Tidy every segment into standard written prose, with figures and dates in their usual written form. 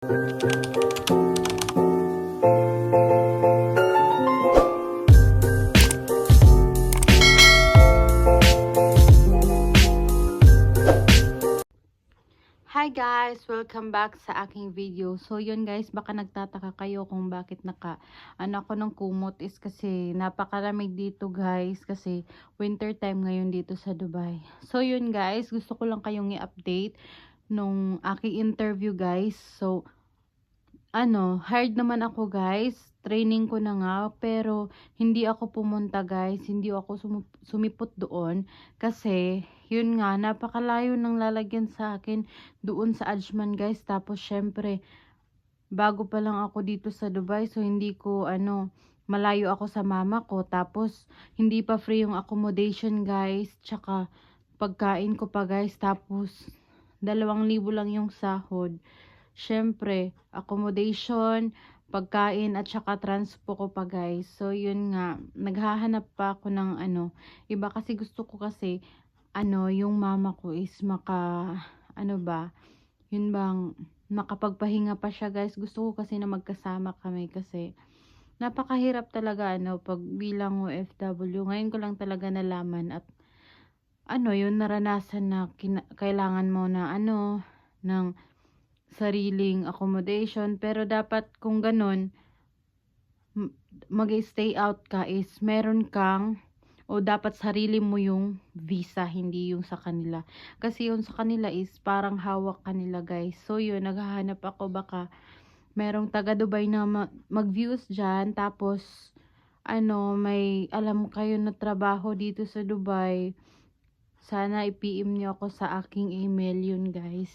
Hi guys! Welcome back sa aking video. So yun guys, baka nagtataka kayo kung bakit ako ng kumot is kasi napakalamig dito guys, kasi winter time ngayon dito sa Dubai. So yun guys, gusto ko lang kayong i-update nung aking interview guys. So hired naman ako guys. Training ko na nga, pero hindi ako pumunta guys. Hindi ako sumipot doon kasi yun nga, napakalayo ng lalagyan sa akin doon sa Ajman guys. Tapos syempre, bago pa lang ako dito sa Dubai, so hindi ko malayo ako sa mama ko. Tapos hindi pa free yung accommodation guys, tsaka pagkain ko pa guys. Tapos 2,000 lang yung sahod. Syempre, accommodation, pagkain at saka transpo ko pa guys. So yun nga, naghahanap pa ako ng iba, kasi gusto ko kasi yung mama ko is yun bang makapagpahinga pa siya guys. Gusto ko kasi na magkasama kami kasi napakahirap talaga pag bilang OFW. Ngayon ko lang talaga nalaman at yun naranasan na kailangan mo na ng sariling accommodation. Pero dapat kung ganun mag-stay out ka is meron kang, o dapat sarili mo yung visa, hindi yung sa kanila. Kasi yung sa kanila is parang hawak kanila guys. So yun, naghahanap ako, baka merong taga Dubai na mag-views dyan. Tapos may alam kayo na trabaho dito sa Dubai, sana i-PM nyo ako sa aking email yun guys.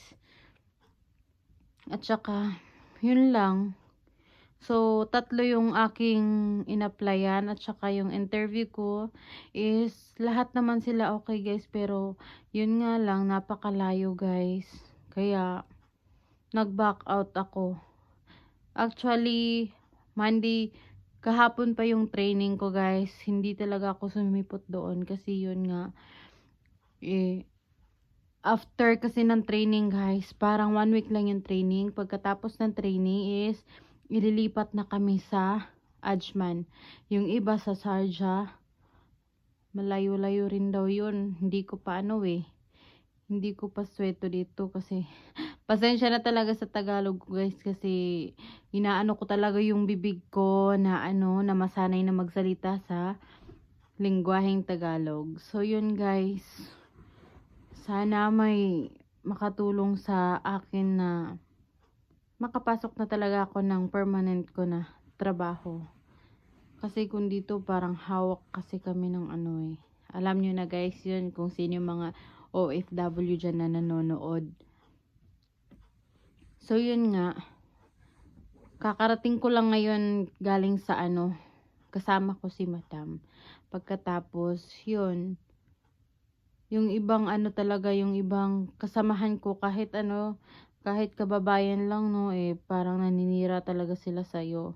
At saka yun lang. So, 3 yung aking in-applyan at saka yung interview ko is lahat naman sila okay guys, pero yun nga lang, napakalayo guys. Kaya nag-back out ako. Actually, Monday, kahapon pa yung training ko guys. Hindi talaga ako sumipot doon kasi yun nga, after kasi ng training guys, parang 1 week lang yung training. Pagkatapos ng training is ililipat na kami sa Ajman. Yung iba sa Sharjah. Malayo-layo rin daw yun. Hindi ko pa hindi ko pa sweto dito kasi pasensya na talaga sa Tagalog guys, kasi inaano ko talaga yung bibig ko na na masanay na magsalita sa lengguwaheng Tagalog. So yun guys, sana may makatulong sa akin na makapasok na talaga ako ng permanent ko na trabaho. Kasi kung dito parang hawak kasi kami ng alam nyo na guys yun, kung sino yung mga OFW dyan na nanonood. So yun nga, kakarating ko lang ngayon galing sa kasama ko si Madam. Pagkatapos yun, yung ibang talaga, yung ibang kasamahan ko, kahit kababayan lang parang naninira talaga sila sa'yo.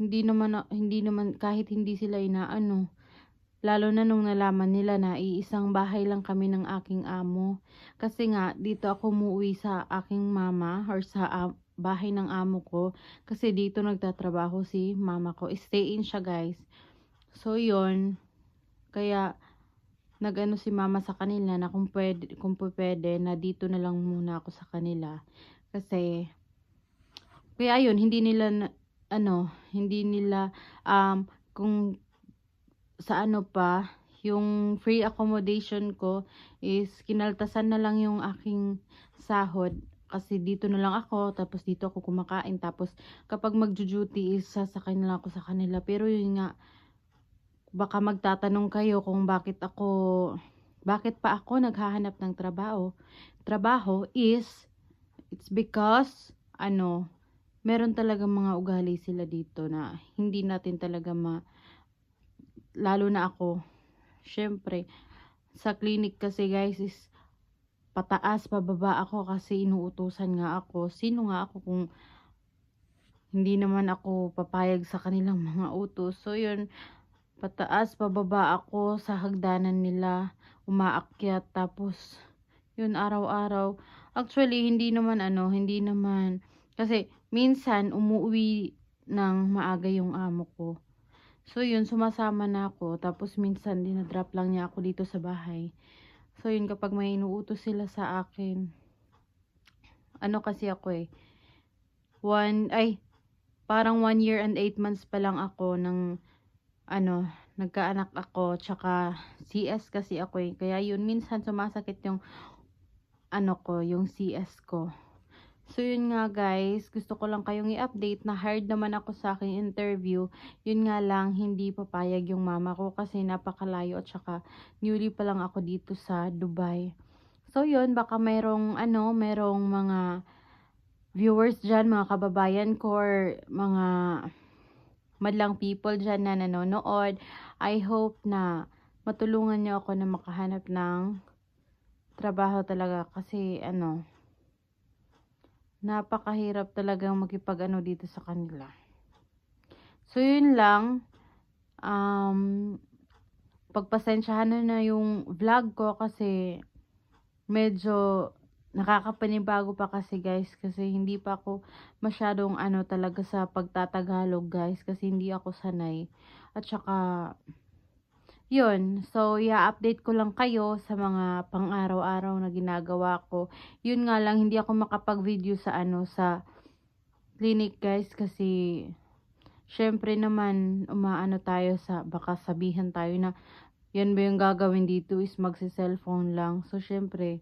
Hindi naman kahit hindi sila lalo na nung nalaman nila na iisang bahay lang kami ng aking amo. Kasi nga dito ako umuwi sa aking mama, or sa bahay ng amo ko, kasi dito nagtatrabaho si mama ko. Stay in siya guys. So yon, kaya si mama sa kanila na kung pwede na dito na lang muna ako sa kanila. Kasi kaya yun, hindi nila kung sa pa, yung free accommodation ko is kinaltasan na lang yung aking sahod, kasi dito na lang ako, tapos dito ako kumakain, tapos kapag magjo-duty is sasakay na lang ako sa kanila. Pero yun nga, baka magtatanong kayo kung bakit pa ako naghahanap ng trabaho is it's because meron talaga mga ugali sila dito na hindi natin talaga lalo na ako. Syempre, sa clinic kasi guys is pataas, pababa ako kasi inuutusan nga ako. Sino nga ako kung hindi naman ako papayag sa kanilang mga utos. So yun, pataas, pababa ako sa hagdanan nila, umaakyat, tapos yun araw-araw. Actually, hindi naman Kasi minsan umuwi ng maaga yung amo ko. So yun, sumasama na ako. Tapos minsan dinadrop lang niya ako dito sa bahay. So yun, kapag may inuutos sila sa akin, ano kasi ako eh, parang 1 year and 8 months pa lang ako ng nagkaanak ako, tsaka CS kasi ako eh. Kaya yun, minsan sumasakit yung yung CS ko. So yun nga guys, gusto ko lang kayong i-update na hired naman ako sa aking interview. Yun nga lang, hindi papayag yung mama ko kasi napakalayo at saka newly pa lang ako dito sa Dubai. So yun, baka merong mga viewers dyan, mga kababayan ko, or mga madlang people dyan na nanonood. I hope na matulungan niyo ako na makahanap ng trabaho talaga kasi napakahirap talagang dito sa kanila. So yun lang, pagpasensyahan na yung vlog ko kasi medyo nakakapanibago pa kasi guys, kasi hindi pa ako masyadong talaga sa pagtatagalog guys, kasi hindi ako sanay. At saka yun, so i-update ko lang kayo sa mga pang-araw-araw na ginagawa ko. Yun nga lang, hindi ako makapag-video sa sa clinic guys, kasi syempre naman tayo sa baka sabihan tayo na yan ba yung gagawin dito is magsi-cellphone lang. So syempre,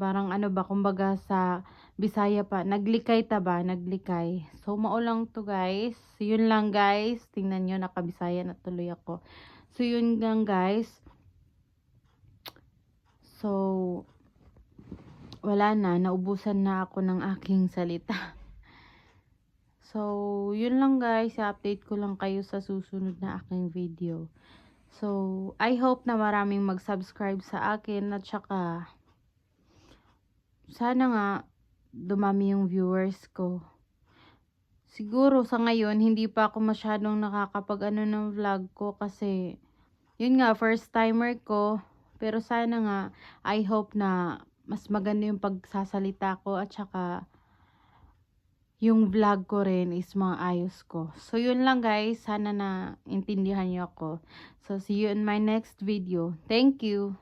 parang kumbaga sa Bisaya pa, naglikay ta ba? Naglikay. So maulang to guys. Yun lang guys. Tingnan nyo, nakabisaya na tuloy ako. So yun lang guys. So wala na, naubusan na ako ng aking salita. So yun lang guys, update ko lang kayo sa susunod na aking video. So I hope na maraming mag-subscribe sa akin at saka sana nga dumami yung viewers ko. Siguro sa ngayon hindi pa ako masyadong nakakapag ng vlog ko kasi yun nga, first timer ko. Pero sana nga, I hope na mas maganda yung pagsasalita ko at saka yung vlog ko rin is maayos ko. So yun lang guys, sana na intindihan niyo ako. So see you in my next video. Thank you.